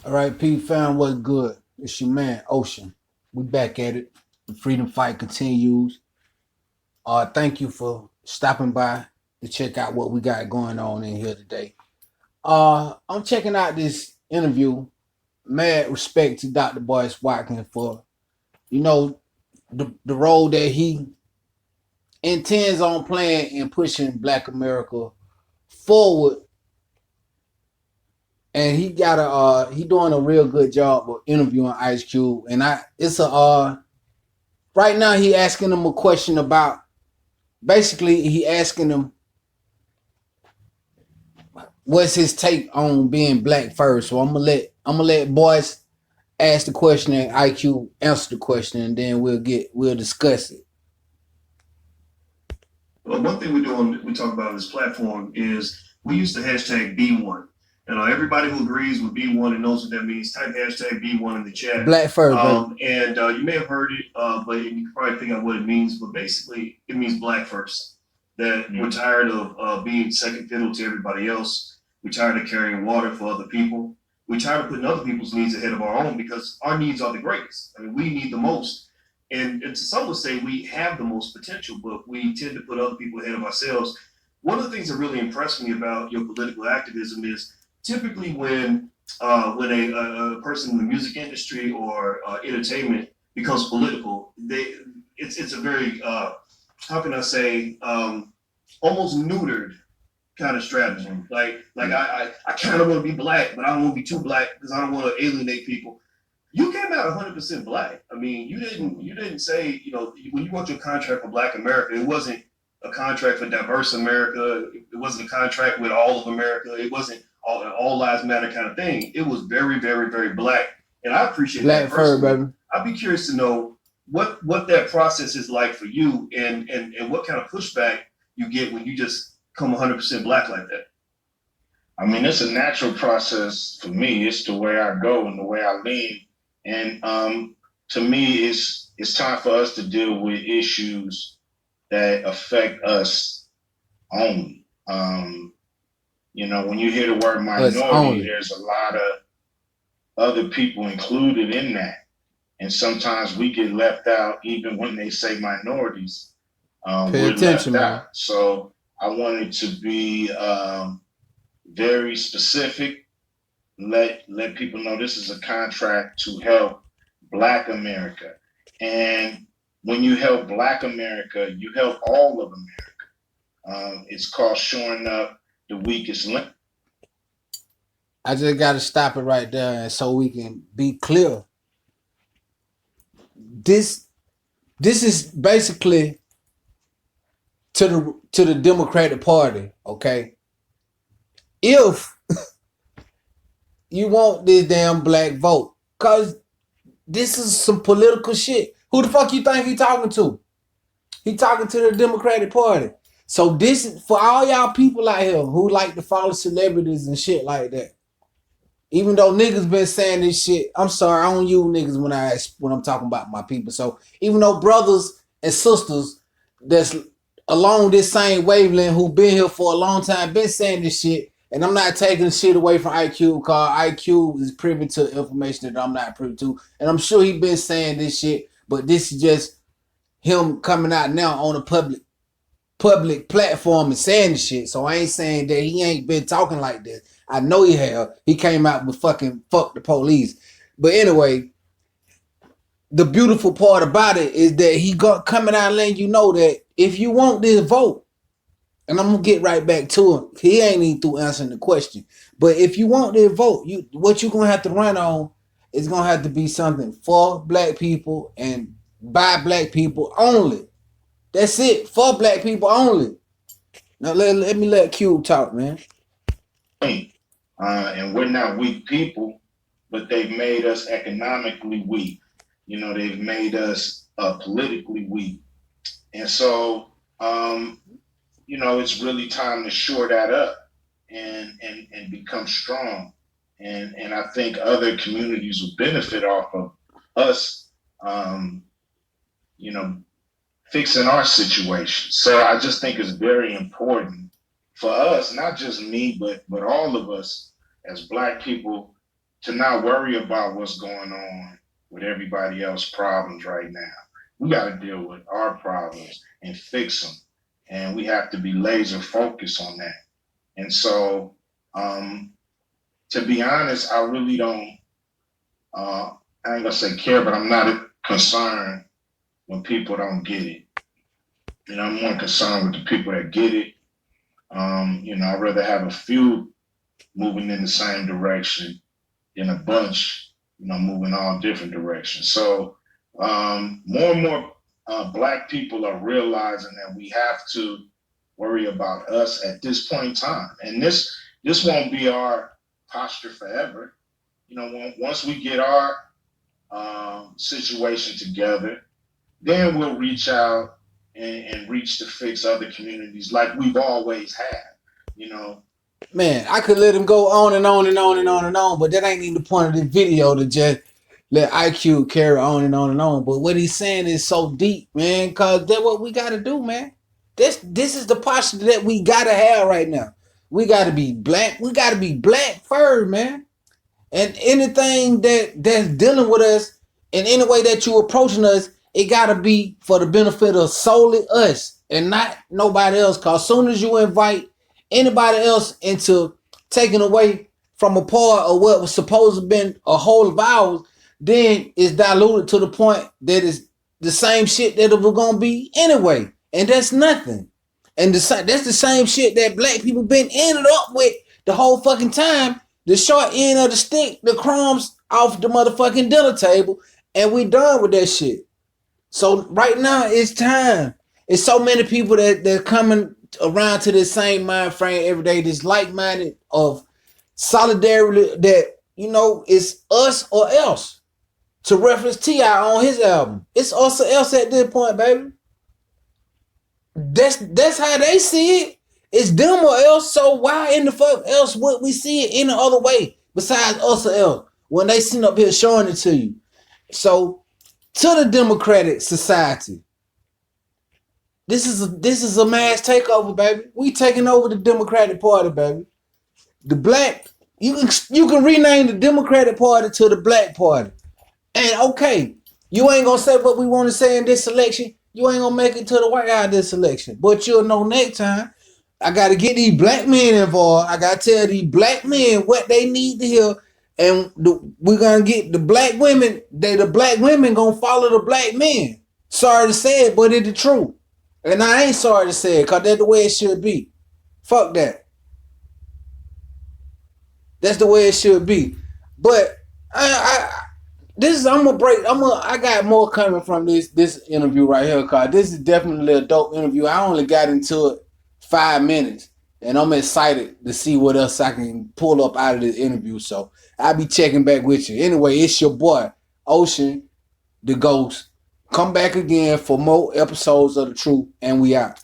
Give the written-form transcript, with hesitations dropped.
All right, P fam, what's good? It's your man, Ocean. We back at it. The freedom fight continues. Thank you for stopping by to check out what we got going on in here today. I'm checking out this interview. Mad respect to Dr. Boyce Watkins for, you know, the role that he intends on playing in pushing Black America forward. And he doing a real good job of interviewing Ice Cube. And it's a right now he asking him a question about basically he asking him what's his take on being black first. So I'm gonna let boys ask the question and IQ answer the question, and then we'll discuss it. Well, one thing we talk about on this platform is we use the hashtag B1. Everybody who agrees with B1 and knows what that means, type hashtag B1 in the chat. Black first, and You may have heard it, but you can probably figure out what it means. But basically, it means black first. That we're tired of being second fiddle to everybody else. We're tired of carrying water for other people. We're tired of putting other people's needs ahead of our own because our needs are the greatest. I mean, we need the most. And some would say we have the most potential, but we tend to put other people ahead of ourselves. One of the things that really impressed me about your political activism is typically when a person in the music industry or entertainment becomes political, it's a very how can I say almost neutered kind of strategy. I kind of want to be black, but I don't want to be too black because I don't want to alienate people. You came out 100% black. I mean, you didn't say, when you wrote your contract for Black America, it wasn't a contract for diverse America. It wasn't a contract with all of America. It wasn't all lives matter kind of thing. It was very, very, very black, and I appreciate black that personally. first, baby. I'd be curious to know what that process is like for you, and what kind of pushback you get when you just come 100% black like that. I mean, it's a natural process for me. It's the way I go and the way I lean. And to me, it's time for us to deal with issues that affect us only. When you hear the word minority, there's a lot of other people included in that. And sometimes we get left out, even when they say minorities. Pay attention, man. So I wanted to be very specific. Let people know this is a contract to help Black America. And when you help Black America, you help all of America. It's called shoring up the weakest link. I just got to stop it right there, and so we can be clear. This is basically to the Democratic Party, okay? If you want this damn black vote, cause this is some political shit. Who the fuck you think he talking to? He talking to the Democratic Party. So this is for all y'all people out here who like to follow celebrities and shit like that. Even though niggas been saying this shit, I'm sorry, I don't use niggas when I'm talking about my people. So even though brothers and sisters that's along this same wavelength who been here for a long time been saying this shit, and I'm not taking the shit away from IQ because IQ is privy to information that I'm not privy to, and I'm sure he been saying this shit, but this is just him coming out now on a public platform and saying this shit. So I ain't saying that he ain't been talking like this. I know he have. He came out with fucking fuck the police. But anyway, the beautiful part about it is that he got coming out letting you know that if you want this vote, and I'm gonna get right back to him. He ain't even through answering the question. But if you want this vote, what you're gonna have to run on is gonna have to be something for black people and by black people only. That's it. For black people only. Now let me let Cube talk, man. And we're not weak people, but they've made us economically weak. They've made us politically weak. And so, it's really time to shore that up and become strong. And I think other communities will benefit off of us, fixing our situation. So I just think it's very important for us, not just me, but all of us as Black people, to not worry about what's going on with everybody else's problems right now. We got to deal with our problems and fix them. And we have to be laser focused on that. And so, to be honest, I really don't, I ain't gonna say care, but I'm not concerned when people don't get it. You know, I'm more concerned with the people that get it. You know, I'd rather have a few moving in the same direction than a bunch, you know, moving all different directions. So more and more Black people are realizing that we have to worry about us at this point in time. And this won't be our posture forever. You know, once we get our situation together, then we'll reach out and reach to fix other communities like we've always had, you know. Man, I could let him go on and on and on and on and on, but that ain't even the point of this video to just let IQ carry on and on and on. But what he's saying is so deep, man, because that's what we got to do, man. This is the posture that we got to have right now. We got to be black. We got to be black first, man. And anything that's dealing with us in any way that you approaching us, it got to be for the benefit of solely us and not nobody else. Because as soon as you invite anybody else into taking away from a part of what was supposed to have been a whole of ours, then it's diluted to the point that it's the same shit that it was going to be anyway. And that's nothing. And that's the same shit that Black people been ended up with the whole fucking time. The short end of the stick, the crumbs off the motherfucking dinner table, and we done with that shit. So right now it's time. It's so many people that coming around to this same mind frame every day, this like-minded of solidarity that, you know, it's us or else. To reference T.I. on his album. It's us or else at this point, baby. That's how they see it. It's them or else, so why in the fuck else would we see it any other way besides us or else when they sit up here showing it to you? So, to the Democratic Society, this is a mass takeover, baby. We taking over the Democratic Party, baby. The black, you can rename the Democratic Party to the Black Party. And okay, you ain't gonna say what we want to say in this election. You ain't gonna make it to the White House this election. But you'll know next time. I gotta get these black men involved. I gotta tell these black men what they need to hear. And we're gonna get the black women. The black women gonna follow the black men. Sorry to say it, but it's the truth. And I ain't sorry to say it, because that's the way it should be. Fuck that. That's the way it should be. But I got more coming from this interview right here, because this is definitely a dope interview. I only got into it 5 minutes, and I'm excited to see what else I can pull up out of this interview. So I'll be checking back with you. Anyway, it's your boy, Ocean the Ghost. Come back again for more episodes of The Truth, and we out.